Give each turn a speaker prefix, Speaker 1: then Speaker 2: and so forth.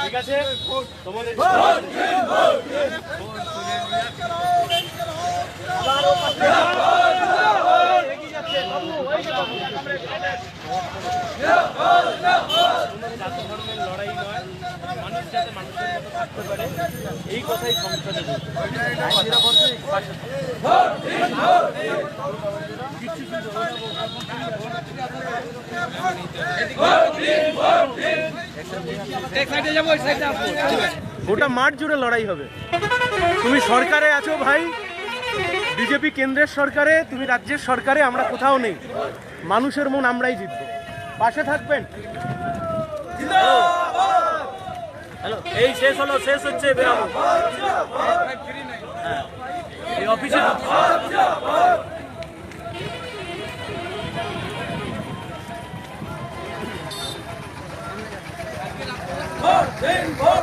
Speaker 1: ঠিক আছে তোমাদের লড়াই নয়, মানুষ যাতে মানুষের মতো থাকতে পারে এই কথাই সংসদে গোটা মাঠ জুড়ে লড়াই হবে। তুমি সরকারে আছো ভাই, বিজেপি কেন্দ্রের সরকারে, তুমি রাজ্যের সরকারে, আমরা কোথাও নেই। মানুষের মন আমরাই জিতবো, পাশে থাকবেন। হ্যালো, এই শেষ হলো, শেষ হচ্ছে, বেরাবো এই অফিসে।